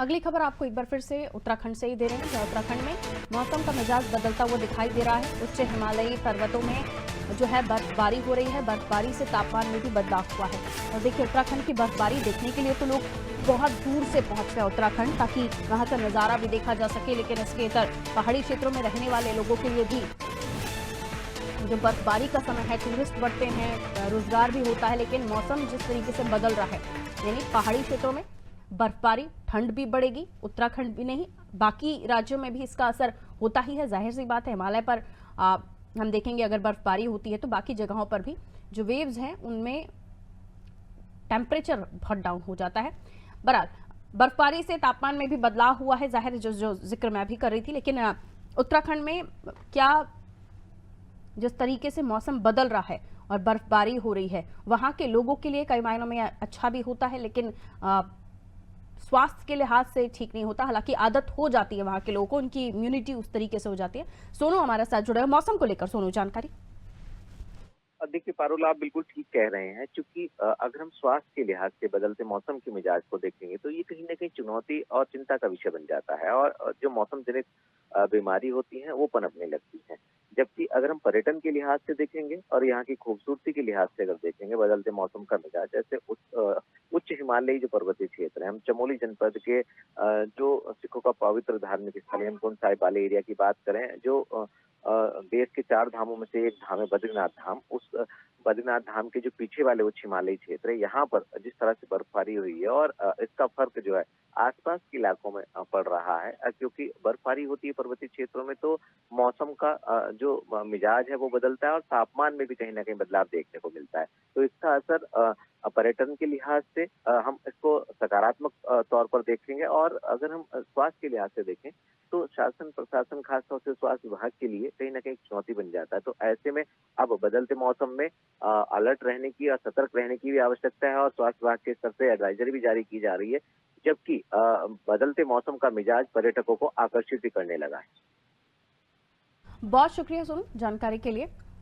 अगली खबर आपको एक बार फिर से उत्तराखंड से ही दे रहे हैं, जहां उत्तराखंड में मौसम का मिजाज बदलता हुआ दिखाई दे रहा है। उच्च हिमालयी पर्वतों में जो है बर्फबारी हो रही है। बर्फबारी से तापमान में भी बदलाव हुआ है। और देखिए, उत्तराखंड की बर्फबारी देखने के लिए तो लोग बहुत दूर से पहुंच रहे हैं उत्तराखंड, ताकि वहां का नजारा भी देखा जा सके। लेकिन इसके इतर पहाड़ी क्षेत्रों में रहने वाले लोगों के लिए भी जो बर्फबारी का समय है, टूरिस्ट बढ़ते हैं, रोजगार भी होता है, लेकिन मौसम जिस तरीके से बदल रहा है, यानी पहाड़ी क्षेत्रों में बर्फबारी, ठंड भी बढ़ेगी। उत्तराखंड भी नहीं, बाकी राज्यों में भी इसका असर होता ही है। जाहिर सी बात है, हिमालय पर हम देखेंगे अगर बर्फबारी होती है तो बाकी जगहों पर भी जो वेव्स हैं उनमें टेम्परेचर बहुत डाउन हो जाता है। बहरहाल, बर्फबारी से तापमान में भी बदलाव हुआ है, जाहिर जो जिक्र मैं भी कर रही थी। लेकिन उत्तराखंड में क्या जिस तरीके से मौसम बदल रहा है और बर्फबारी हो रही है, वहां के लोगों के लिए कई मायनों में अच्छा भी होता है, लेकिन स्वास्थ्य के लिहाज से ठीक नहीं होता। हालांकि आदत हो जाती है वहां के लोगों को, उनकी इम्यूनिटी उस तरीके से हो जाती है। सोनू हमारे साथ जुड़े हैं मौसम को लेकर। सोनू, जानकारी। देखिए पारुल, आप बिल्कुल ठीक कह रहे हैं, क्योंकि अगर हम स्वास्थ्य के लिहाज से बदलते मौसम के मिजाज को देखेंगे तो ये कहीं न कहीं चुनौती और चिंता का विषय बन जाता है, और जो मौसम जनित बीमारी होती है वो पनपने लगती है। जबकि अगर हम पर्यटन के लिहाज से देखेंगे और यहाँ की खूबसूरती के लिहाज से अगर देखेंगे बदलते मौसम का मिजाज, जैसे उच्च हिमालयी जो पर्वतीय क्षेत्र है, हम चमोली जनपद के जो सिखों का पवित्र धार्मिक स्थल हेमकुंड साहिब वाले एरिया की बात करें, जो देश के 4 धामों में से एक धाम है बद्रीनाथ धाम। उस बद्रीनाथ धाम के जो पीछे वाले उच्च हिमालयी क्षेत्र है, यहाँ पर जिस तरह से बर्फबारी हुई है, और इसका फर्क जो है आसपास के इलाकों में पड़ रहा है, क्योंकि बर्फबारी होती है पर्वतीय क्षेत्रों में तो मौसम का जो मिजाज है वो बदलता है, और तापमान में भी कहीं न कहीं बदलाव देखने को मिलता है। तो इसका असर पर्यटन के लिहाज से हम इसको सकारात्मक तौर पर देखेंगे, और अगर हम स्वास्थ्य के लिहाज से देखें तो शासन प्रशासन खासतौर से स्वास्थ्य विभाग के लिए कहीं न कहीं चुनौती बन जाता है। तो ऐसे में अब बदलते मौसम में अलर्ट रहने की और सतर्क रहने की भी आवश्यकता है, और स्वास्थ्य विभाग के स्तर से एडवाइजरी भी जारी की जा रही है, जबकि बदलते मौसम का मिजाज पर्यटकों को आकर्षित भी करने लगा है। बहुत शुक्रिया सोनू जानकारी के लिए।